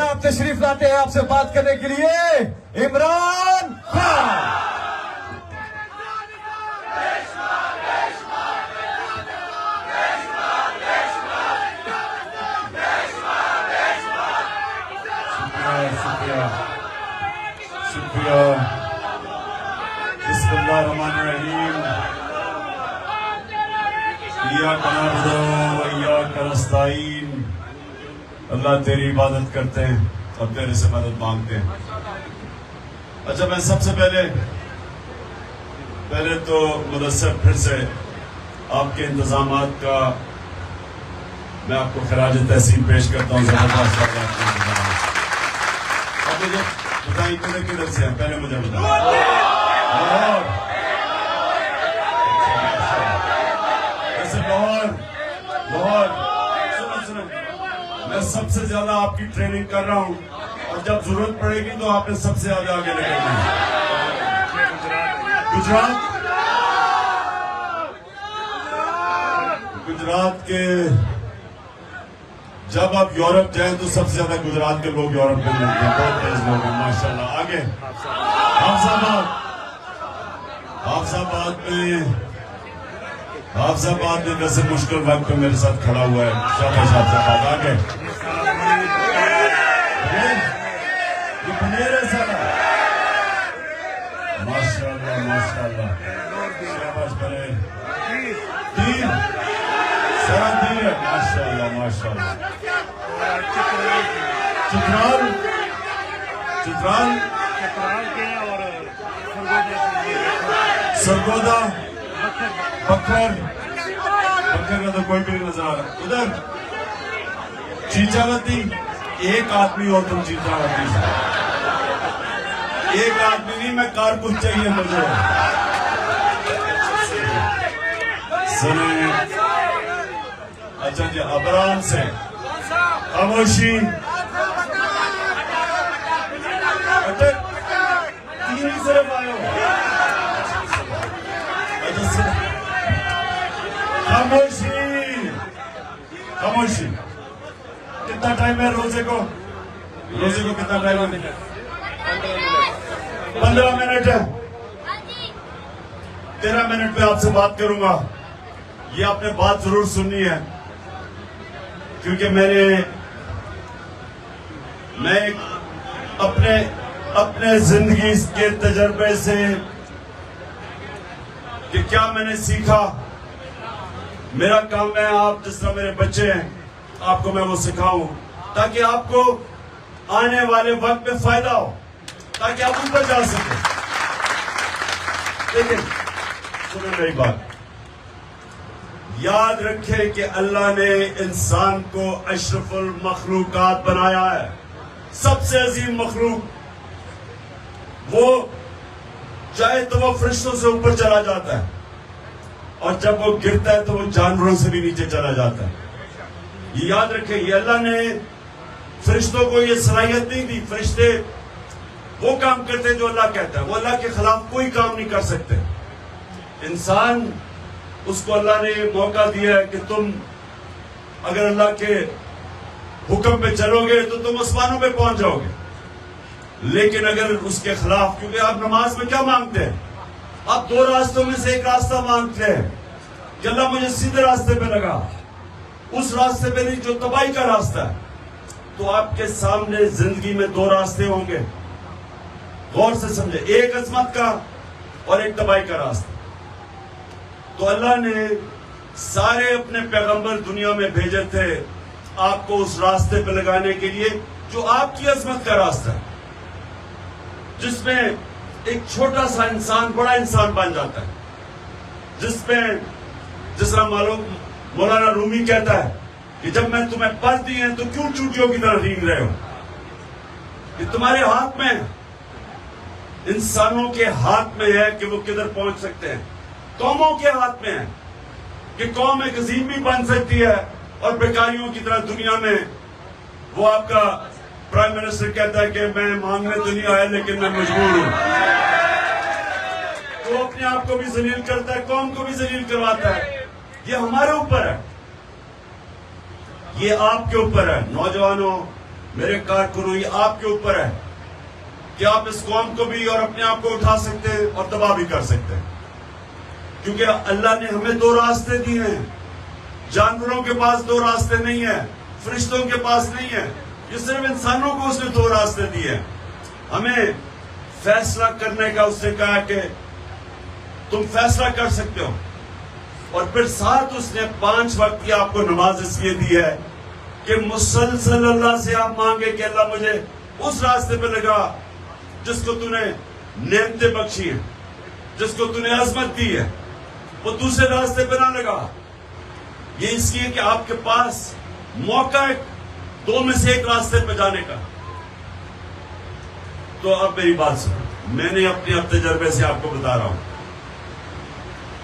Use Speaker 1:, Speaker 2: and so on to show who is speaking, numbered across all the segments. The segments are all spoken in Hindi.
Speaker 1: जनाब तशरीफ लाते हैं आपसे बात करने के लिए इमरान खान।
Speaker 2: शुक्रिया। बिस्मिल्लाहिर्रहमानिर्रहीम। इय्याक नअबुदु व इय्याक नस्तईन। अल्लाह तेरी इबादत करते हैं और तेरे से मदद मांगते हैं। अच्छा, मैं सबसे पहले तो मुदस्सर फिर से आपके इंतजामात का मैं आपको खराज तहसीन पेश करता हूँ। जबरदस्त आपके इंतजामात। अब मुझे बताइए किधर से हैं, पहले मुझे बताइए। लाहौर। सुनो, मैं सबसे ज्यादा आपकी ट्रेनिंग कर रहा हूँ और जब जरूरत पड़ेगी तो आपने सबसे ज्यादा आगे निकलना है। गुजरात के जब आप यूरोप जाएं तो सबसे ज्यादा गुजरात के लोग यूरोप में मिलते हैं। बहुत तेज लोग हैं माशाल्लाह। आगे हाफजाबाद में वैसे मुश्किल वक्त पे मेरे साथ खड़ा हुआ है। शाबाश हाफजाबाद। आगे ये बनेर है सारा। माशाल्लाह। शाबाश बनेर। तीन सारा तीन है। माशाल्लाह। चित्राल सरगोदा बखर का तो कोई भी नहीं नजर आ रहा। उधर चीचावती। एक आदमी हो तुम चीचावती से। एक आदमी नहीं, मैं कारकुन चाहिए मुझे। सुने। अच्छा जी, अबराम से खामोशी। तीन ही सिर्फ आए हो। खामोशी। कितना टाइम है रोजे को कितना टाइम है? 15 मिनट है। 13 मिनट में आपसे बात करूंगा। ये आपने बात जरूर सुननी है क्योंकि मैं अपने जिंदगी के तजर्बे से कि क्या मैंने सीखा। मेरा काम है, आप जिस तरह मेरे बच्चे हैं आपको मैं वो सिखाऊं ताकि आपको आने वाले वक्त में फायदा हो, ताकि आप ऊपर जा सके। लेकिन सुनो मेरी बात, याद रखें कि अल्लाह ने इंसान को अशरफुल मखलूकात बनाया है, सबसे अजीम मखलूक। वो चाहे तो वो फरिश्तों से ऊपर चला जाता है और जब वो गिरता है तो वो जानवरों से भी नीचे चला जाता है। ये याद रखें, ये अल्लाह ने फरिश्तों को ये सलाहियत नहीं दी। फरिश्ते वो काम करते जो अल्लाह कहता है, वो अल्लाह के खिलाफ कोई काम नहीं कर सकते। इंसान, उसको अल्लाह ने मौका दिया है कि तुम अगर अल्लाह के हुक्म पे चलोगे तो तुम आसमानों पे पहुंच जाओगे। लेकिन अगर उसके खिलाफ, क्योंकि आप नमाज में क्या मांगते हैं? आप दो रास्तों में से एक रास्ता मांगते हैं कि अल्लाह मुझे सीधे रास्ते पे लगा, उस रास्ते पे नहीं जो तबाही का रास्ता है। तो आपके सामने जिंदगी में दो रास्ते होंगे, गौर से समझे, एक अजमत का और एक तबाही का रास्ता। तो अल्लाह ने सारे अपने पैगंबर दुनिया में भेजे थे आपको उस रास्ते पे लगाने के लिए जो आपकी अजमत का रास्ता है, जिसमें एक छोटा सा इंसान बड़ा इंसान बन जाता है, जिसमें जिस तरह मौलाना रूमी कहता है कि जब मैं तुम्हें पल दी है तो क्यों चूटियों की तरह रींग रहे हो? ये तुम्हारे हाथ में, इंसानों के हाथ में है कि वो किधर पहुंच सकते हैं। कौमों के हाथ में है कि कौम एक अजीम भी बन सकती है और बेकारियों की तरह दुनिया में वो आपका प्राइम मिनिस्टर कहता है कि मैं मांगने तो नहीं आया लेकिन मैं मजबूर हूं। तो अपने आप को भी जलील करता है, कौम को भी जलील करवाता है। ये हमारे ऊपर है, ये आपके ऊपर है। नौजवानों, मेरे कारकुनों, ये आपके ऊपर है कि आप इस कौम को भी और अपने आप को उठा सकते हैं और तबाह भी कर सकते हैं, क्योंकि अल्लाह ने हमें दो रास्ते दिए हैं। जानवरों के पास दो रास्ते नहीं है, फरिश्तों के पास नहीं है, ये सिर्फ इंसानों को उसने दो रास्ते दिए हैं। हमें फैसला करने का उसने कहा कि तुम फैसला कर सकते हो, और फिर साथ उसने 5 वक्त की आपको नमाज इसलिए दी है कि मुसलसल अल्लाह से आप मांगे कि अल्लाह मुझे उस रास्ते पे लगा जिसको तूने नेमतें बख्शी हैं, जिसको तूने अजमत दी है, वो दूसरे रास्ते पे ना लगा। ये इसलिए कि आपके पास मौका है दो में से एक रास्ते पे जाने का। तो अब मेरी बात सुनो, मैंने अपने अब तजर्बे से आपको बता रहा हूं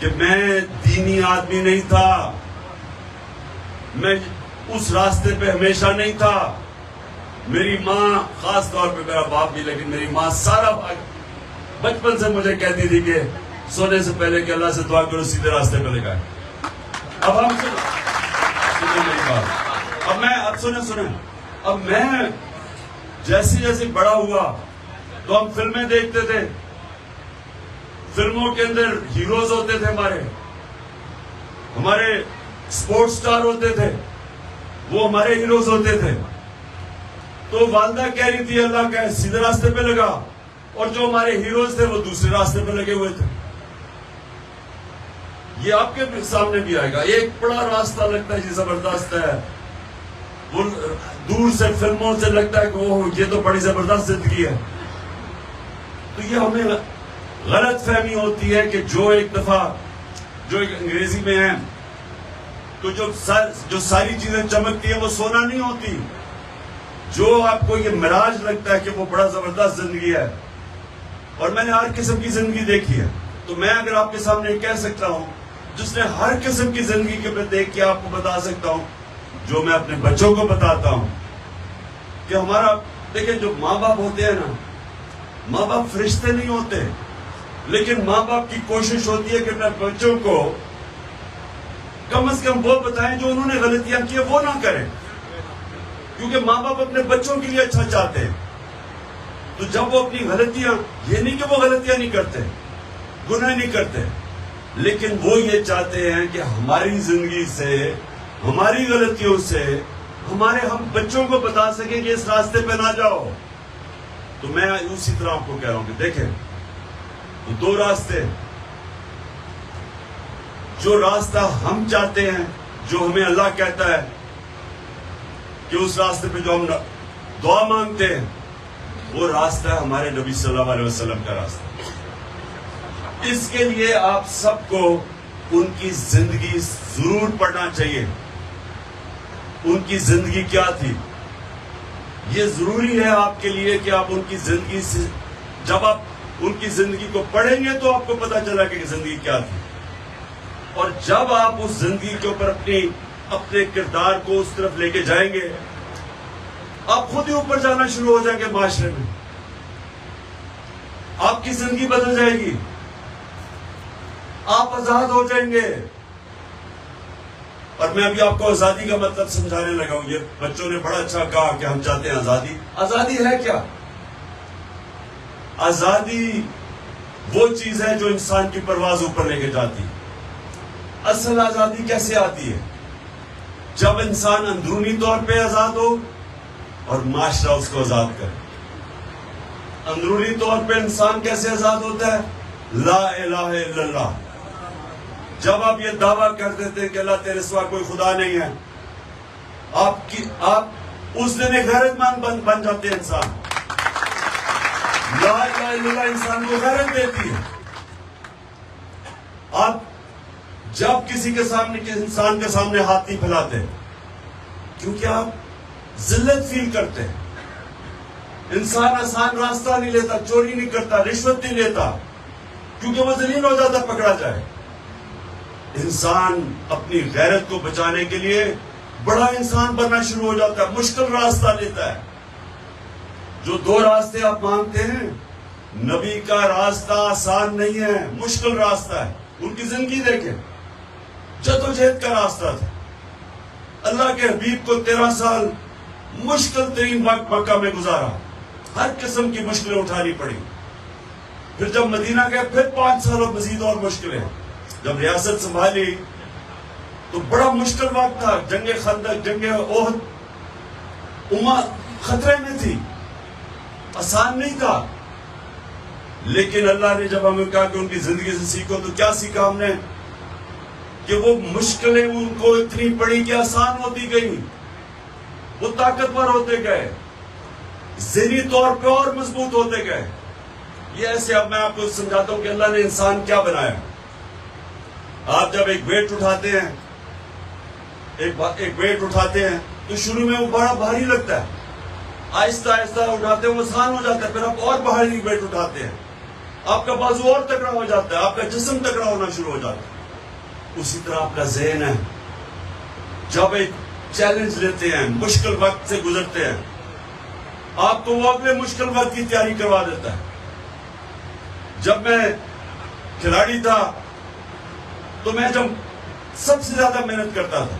Speaker 2: कि मैं दीनी आदमी नहीं था, मैं उस रास्ते पे हमेशा नहीं था। मेरी माँ, खास तौर पे मेरा बाप भी, लेकिन मेरी माँ सारा बचपन से मुझे कहती थी कि सोने से पहले कि अल्लाह से दुआ करो सीधे रास्ते पे लगाए। अब हम सुने मेरी बात, अब सुने अब मैं जैसे जैसे बड़ा हुआ तो हम फिल्में देखते थे, फिल्मों के अंदर हीरोज होते थे, हमारे स्पोर्ट्स स्टार होते थे, वो हमारे हीरोज होते थे। तो वालदा कह रही थी अल्लाह का सीधे रास्ते पे लगा, और जो हमारे हीरोज थे वो दूसरे रास्ते पे लगे हुए थे। ये आपके सामने भी आएगा, एक बड़ा रास्ता लगता है जी जबरदस्त है, वो दूर से फिल्मों से लगता है कि ओह ये तो बड़ी जबरदस्त जिंदगी है। तो ये हमें गलत फहमी होती है कि जो एक दफा, जो एक अंग्रेजी में है, तो जो सारी चीजें चमकती है वो सोना नहीं होती। जो आपको ये मिराज लगता है कि वो बड़ा जबरदस्त जिंदगी है, और मैंने हर किस्म की जिंदगी देखी है, तो मैं अगर आपके सामने कह सकता हूं, जिसने हर किस्म की जिंदगी के मैं देख के आपको बता सकता हूं, जो मैं अपने बच्चों को बताता हूं कि हमारा, देखिए जो माँ बाप होते हैं ना, माँ बाप फरिश्ते नहीं होते, लेकिन माँ बाप की कोशिश होती है कि अपने बच्चों को कम से कम वो बताएं जो उन्होंने गलतियां की वो ना करें, क्योंकि माँ बाप अपने बच्चों के लिए अच्छा चाहते हैं। तो जब वो अपनी गलतियां, ये नहीं कि वो गलतियां नहीं करते, गुनाह नहीं करते, लेकिन वो ये चाहते हैं कि हमारी जिंदगी से, हमारी गलतियों से हम बच्चों को बता सकें कि इस रास्ते पे ना जाओ। तो मैं उसी तरह आपको कह रहा हूं कि देखें, तो दो रास्ते, जो रास्ता हम चाहते हैं, जो हमें अल्लाह कहता है कि उस रास्ते पे जो हम दुआ मांगते हैं, वो रास्ता है हमारे नबी सल्लल्लाहु अलैहि वसल्लम का रास्ता। इसके लिए आप सबको उनकी जिंदगी जरूर पढ़ना चाहिए। उनकी जिंदगी क्या थी, ये जरूरी है आपके लिए कि आप उनकी जिंदगी से, जब आप उनकी जिंदगी को पढ़ेंगे तो आपको पता चला कि जिंदगी क्या थी, और जब आप उस जिंदगी के ऊपर अपने किरदार को उस तरफ लेके जाएंगे, आप खुद ही ऊपर जाना शुरू हो जाएंगे माशरे में, आपकी जिंदगी बदल जाएगी, आप आजाद हो जाएंगे। और मैं अभी आपको आजादी का मतलब समझाने लगा हूं। ये बच्चों ने बड़ा अच्छा कहा कि हम चाहते हैं आजादी। आजादी है क्या? आजादी वो चीज है जो इंसान की परवाज ऊपर लेके जाती है। असल आजादी कैसे आती है? जब इंसान अंदरूनी तौर पे आजाद हो और माशरा उसको आजाद करे। अंदरूनी तौर पे इंसान कैसे आजाद होता है? ला इलाहा इल्लल्लाह। जब आप ये दावा कर देते हैं कि अल्लाह तेरे सिवा कोई खुदा नहीं है, आप उस दिन एक गैरतमंद बन जाते हैं इंसान। ला इलाहा इल्लल्लाह इंसान को गैरत देती है। आप जब किसी इंसान के सामने हाथ नहीं फैलाते, क्योंकि आप जिल्लत फील करते हैं। इंसान आसान रास्ता नहीं लेता, चोरी नहीं करता, रिश्वत नहीं लेता, क्योंकि वो जलील हो जाता पकड़ा जाए। इंसान अपनी गैरत को बचाने के लिए बड़ा इंसान बनना शुरू हो जाता है, मुश्किल रास्ता लेता है। जो दो रास्ते आप मांगते हैं, नबी का रास्ता आसान नहीं है, मुश्किल रास्ता है। उनकी जिंदगी देखें, जद्दोजहद का रास्ता था। अल्लाह के हबीब को 13 साल मुश्किल तरीन वक्त मक्का में गुजारा, हर किस्म की मुश्किलें उठानी पड़ी। फिर जब मदीना गए फिर 5 साल और मजीद और मुश्किलें। जब रियासत संभाली तो बड़ा मुश्किल वक्त था, जंगे खंदक, जंगे ओहद, उम्मा खतरे में थी, आसान नहीं था। लेकिन अल्लाह ने जब हमें कहा कि उनकी जिंदगी से सीखो, तो क्या सीखा हमने? कि वो मुश्किलें उनको इतनी पड़ी कि आसान होती गई, वो ताकतवर होते गए, ज़हनी तौर पे और मजबूत होते गए। ये ऐसे, अब मैं आपको समझाता हूं कि अल्लाह ने इंसान क्या बनाया। आप जब एक वेट उठाते हैं, एक वेट उठाते हैं तो शुरू में वो बड़ा भारी लगता है, आहिस्ता आहिस्ता उठाते हैं वो आसान हो जाता है। फिर आप और भारी वेट उठाते हैं, आपका बाजू और तगड़ा हो जाता है, आपका जिस्म तगड़ा होना शुरू हो जाता है। उसी तरह आपका ज़हन है, जब एक चैलेंज लेते हैं, मुश्किल वक्त से गुजरते हैं, आपको वो अगले मुश्किल वक्त की तैयारी करवा देता है। जब मैं खिलाड़ी था तो मैं जब सबसे ज्यादा मेहनत करता था,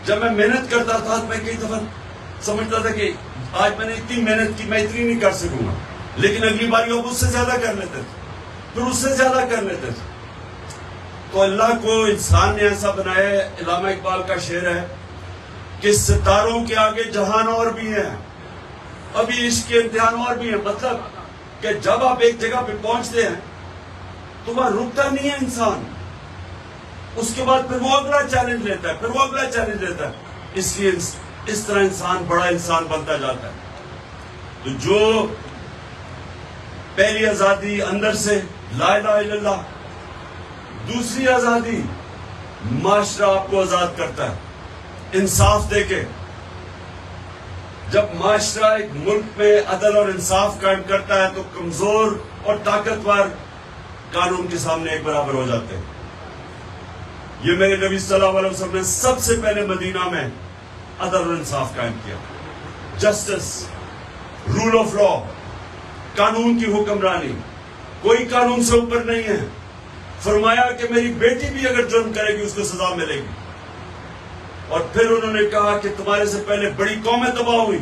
Speaker 2: जब मैं मेहनत करता था तो मैं कई दफा समझता था कि आज मैंने इतनी मेहनत की, मैं इतनी नहीं कर सकूंगा, लेकिन अगली बार वो उससे ज्यादा कर लेते थे, फिर उससे ज्यादा कर लेते थे। तो अल्लाह को इंसान ने ऐसा बनाया है, इलामा इकबाल का शेर है कि सितारों के आगे जहान और भी है, अभी इश्क के इम्तिहान और भी है। मतलब कि जब आप एक जगह पे पहुंचते हैं तो वहां रुकता नहीं है इंसान, उसके बाद फिर वो अगला चैलेंज लेता है, फिर वो अगला चैलेंज लेता है। इसलिए इस तरह इंसान बड़ा इंसान बनता जाता है। तो जो पहली आजादी अंदर से ला इलाहा इल्लल्लाह, दूसरी आजादी माशरा आपको आजाद करता है इंसाफ देके। जब माशरा एक मुल्क में अदल और इंसाफ कायम करता है तो कमजोर और ताकतवर कानून के सामने एक बराबर हो जाते हैं। ये मेरे नबी सल्लल्लाहु अलैहि वसल्लम ने सबसे पहले मदीना में अदल और इंसाफ कायम किया, जस्टिस, रूल ऑफ लॉ, कानून की हुक्मरानी, कोई कानून से ऊपर नहीं है। फरमाया कि मेरी बेटी भी अगर जुर्म करेगी उसको सजा मिलेगी। और फिर उन्होंने कहा कि तुम्हारे से पहले बड़ी कौमें तबाह हुई,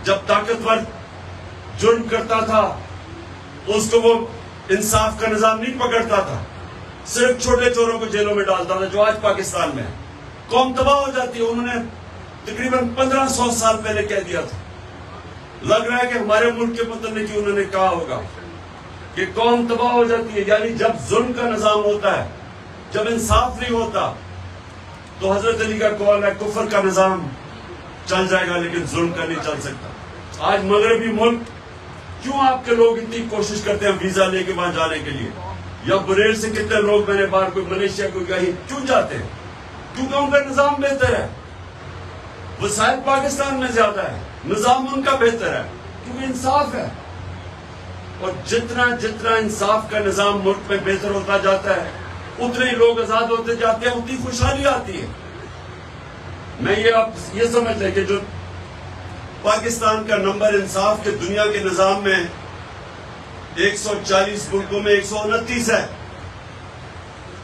Speaker 2: जब ताकतवर जुर्म करता था उसको वो इंसाफ का निजाम नहीं पकड़ता था, सिर्फ छोटे चोरों को जेलों में डालता था, जो आज पाकिस्तान में है। कौम तबाह हो जाती है। उन्होंने तकरीबन 1500 साल पहले कह दिया था। लग रहा है कि हमारे मुल्क के मुतल्लिक उन्होंने कहा होगा कि कौम तबाह हो जाती है। यानी जब जुल्म का निजाम होता है, जब इंसाफ नहीं होता, तो हजरत अली का कौल है कुफर का निजाम चल जाएगा लेकिन जुल्म का नहीं चल सकता। आज मगरबी मुल्क, क्यों आपके लोग इतनी कोशिश करते हैं वीजा लेके वहां जाने के लिए? या बुरेर से कितने लोग मैंने बाहर कोई मलेशिया को कहीं क्यों जाते हैं? क्योंकि उनका निजाम बेहतर है, वसाइल पाकिस्तान में ज्यादा है, निजाम उनका बेहतर है, क्योंकि इंसाफ है। और जितना जितना इंसाफ का निजाम मुल्क में बेहतर होता जाता है, उतने ही लोग आजाद होते जाते हैं, उतनी खुशहाली आती है। मैं ये आप ये समझ लें कि जो पाकिस्तान का नंबर इंसाफ के दुनिया के निजाम में 140 मुल्कों में 129 है,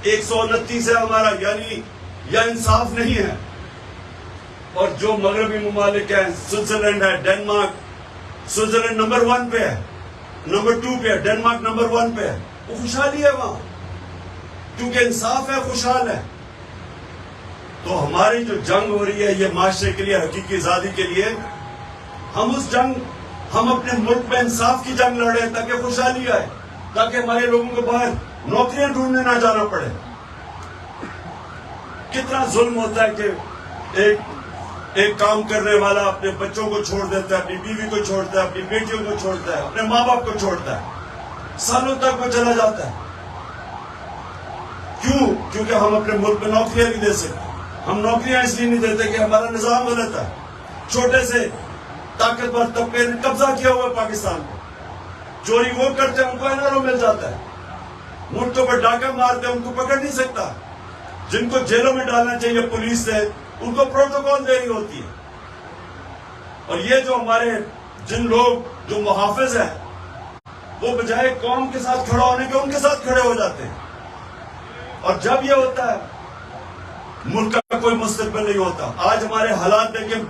Speaker 2: 129 है हमारा, यानी यह इंसाफ नहीं है। और जो मगरबी मुमालिक हैं, स्विट्जरलैंड है, डेनमार्क, स्विट्जरलैंड नंबर 1 पे है, नंबर 2 पे है, डेनमार्क नंबर 1 पे है, वो खुशहाली है वहां, क्योंकि इंसाफ है, खुशहाल है। तो हमारी जो जंग हो रही है ये माशरे के लिए, हकीकी आजादी के लिए, हम अपने मुल्क में इंसाफ की जंग लड़ रहे हैं ताकि खुशहाली आए, ताकि हमारे लोगों को बाहर नौकरियां ढूंढने ना जाना पड़े। कितना जुल्म होता है कि एक काम करने वाला अपने बच्चों को छोड़ देता है, अपनी बीवी को छोड़ता है, अपनी बेटियों को छोड़ता है, अपने माँ बाप को छोड़ता है, सालों तक वो चला जाता है। क्यों? क्योंकि हम अपने मुल्क में नौकरियां नहीं दे सकते। हम नौकरियां इसलिए नहीं देते कि हमारा निजाम गलत है। छोटे से ताकतवर तबके ने कब्जा किया हुआ पाकिस्तान को, चोरी वो करते हैं उनको एनआरओ मिल जाता है, मुल्कों पर डाका मारते हैं उनको पकड़ नहीं सकता, जिनको जेलों में डालना चाहिए पुलिस से उनको प्रोटोकॉल देनी होती है। और ये जो हमारे जिन लोग जो मुहाफिज हैं, वो बजाय कौम के साथ खड़ा होने के उनके साथ खड़े हो जाते हैं। और जब ये होता है मुल्क का कोई मुस्तकबिल नहीं होता। आज हमारे हालात देखें,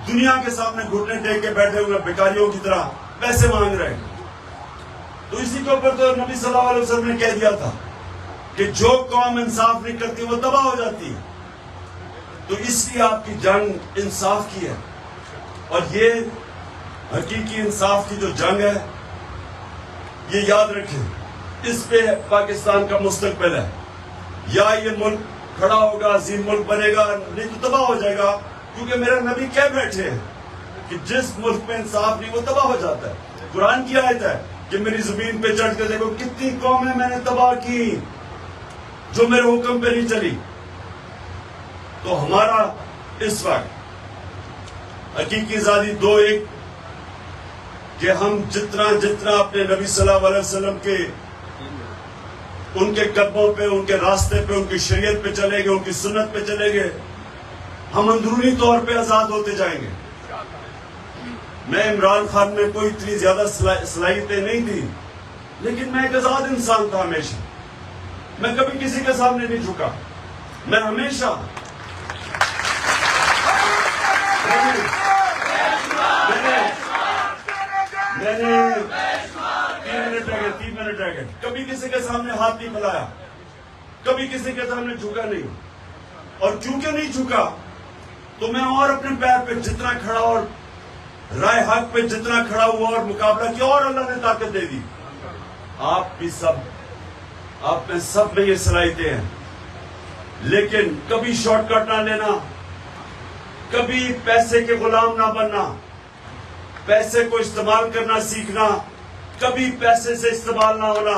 Speaker 2: दुनिया के सामने घुटने टेक के बैठे हुए भिखारियों की तरह पैसे मांग रहे हैं। तो इसी के ऊपर तो नबी सल्लल्लाहु अलैहि वसल्लम ने कह दिया था कि जो कौम इंसाफ नहीं करती वो तबाह हो जाती है। तो इसलिए आपकी जंग इंसाफ की है, और ये हकीकी इंसाफ की जो जंग है, ये याद रखें, इस पे पाकिस्तान का मुस्तकबिल है। या ये मुल्क खड़ा होगा, अजीम मुल्क बनेगा, नहीं तो तबाह हो जाएगा। क्योंकि मेरा नबी कह बैठे हैं कि जिस मुल्क में इंसाफ नहीं वो तबाह हो जाता है। कुरान की आयत है कि मेरी जमीन पे चढ़ के देखो कितनी कौमें मैंने तबाह की जो मेरे हुक्म पे नहीं चली। तो हमारा इस वक्त हकीकी आजादी दो एक कि हम जितना जितना अपने नबी सल्लल्लाहु अलैहि वसल्लम के उनके कदमों पे, उनके रास्ते पे, उनकी शरीयत पे चलेंगे, उनकी सुन्नत पे चलेंगे, हम अंदरूनी तौर पे आजाद होते जाएंगे। मैं इमरान खान में कोई इतनी ज्यादा सलाहियतें नहीं थी, लेकिन मैं एक आजाद इंसान था हमेशा। मैं कभी किसी के सामने नहीं झुका। मैं हमेशा मैंने 3 मिनट रह गए, कभी किसी के सामने हाथ नहीं फैलाया, कभी किसी के सामने झुका नहीं। और क्योंकि नहीं झुका तो मैं और अपने पैर पे जितना खड़ा और राय हक पे जितना खड़ा हुआ और मुकाबला किया, और अल्लाह ने ताकत दे दी। आप भी सब, आप में सब में ये सलाहियतें हैं, लेकिन कभी शॉर्टकट ना लेना, कभी पैसे के गुलाम ना बनना, पैसे को इस्तेमाल करना सीखना, कभी पैसे से इस्तेमाल ना होना।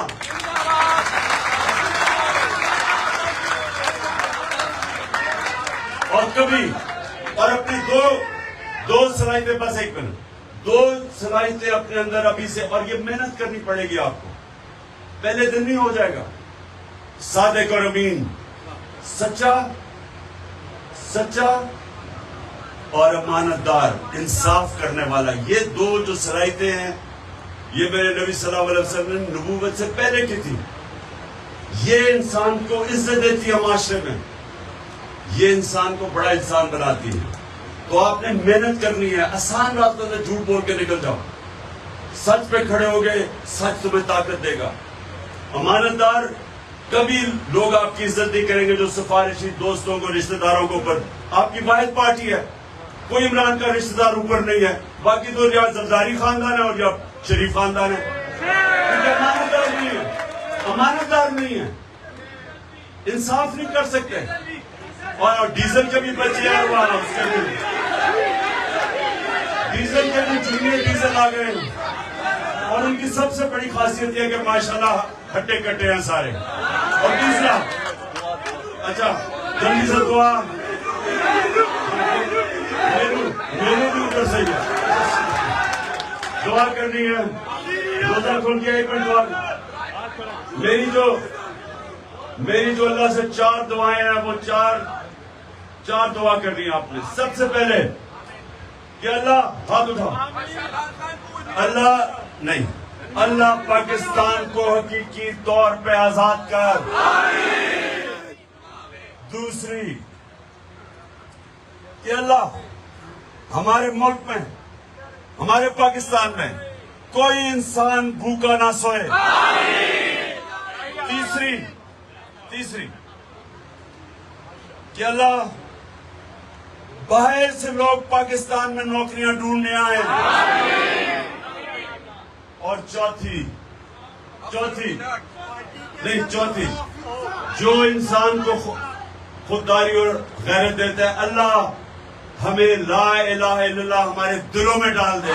Speaker 2: और कभी, और अपनी दो सलाहियतें, बस एक मिनट, 2 सलाहियतें अपने अंदर अभी से, और ये मेहनत करनी पड़ेगी आपको, पहले दिन नहीं हो जाएगा। सादिक और अमीन, सच्चा और अमानतदार, इंसाफ करने वाला, ये 2 जो सलाहियतें हैं, ये मेरे नबी सल्लल्लाहु अलैहि वसल्लम ने नबूवत से पहले की थी। ये इंसान को इज्जत देती है माशरे में, ये इंसान को बड़ा इंसान बनाती है। तो आपने मेहनत करनी है, आसान रास्तों से झूठ बोल के निकल जाओ, सच पे खड़े हो गए, सच तुम्हें ताकत देगा। अमानतदार, कभी लोग आपकी इज्जत नहीं करेंगे जो सिफारिशी दोस्तों को, रिश्तेदारों के ऊपर। आपकी वाहिद पार्टी है, कोई इमरान का रिश्तेदार ऊपर नहीं है, बाकी तो या जरदारी खानदान है और या शरीफ खानदान है। अमानतदार नहीं है, अमानतदार नहीं है, इंसाफ नहीं कर सकते। और डीजल के भी बचे हैं, उसके भी डीजल के भी जूनियर डीजल आ गए, और उनकी सबसे बड़ी खासियत यह है कि माशाल्लाह हट्टे कट्टे हैं सारे। और तीसरा, अच्छा जल्दी से दुआ मेरे भी ऊपर सही है, दुआ करनी है, रोजा खोल के 1 मिनट दुआ। मेरी जो अल्लाह से 4 दुआएं हैं, वो चार दुआ करनी है आपने। सबसे पहले कि अल्लाह, हाथ उठा, अल्लाह नहीं, अल्लाह पाकिस्तान को हकीकी तौर पे आजाद कर। दूसरी कि अल्लाह हमारे मुल्क में, हमारे पाकिस्तान में कोई इंसान भूखा ना सोए। तीसरी कि अल्लाह बाहर से लोग पाकिस्तान में नौकरियां ढूंढने आए। और चौथी, जो इंसान को खुददारी और गैरत देता है, अल्लाह हमें ला इलाहा इल्लल्लाह हमारे दिलों में डाल दे।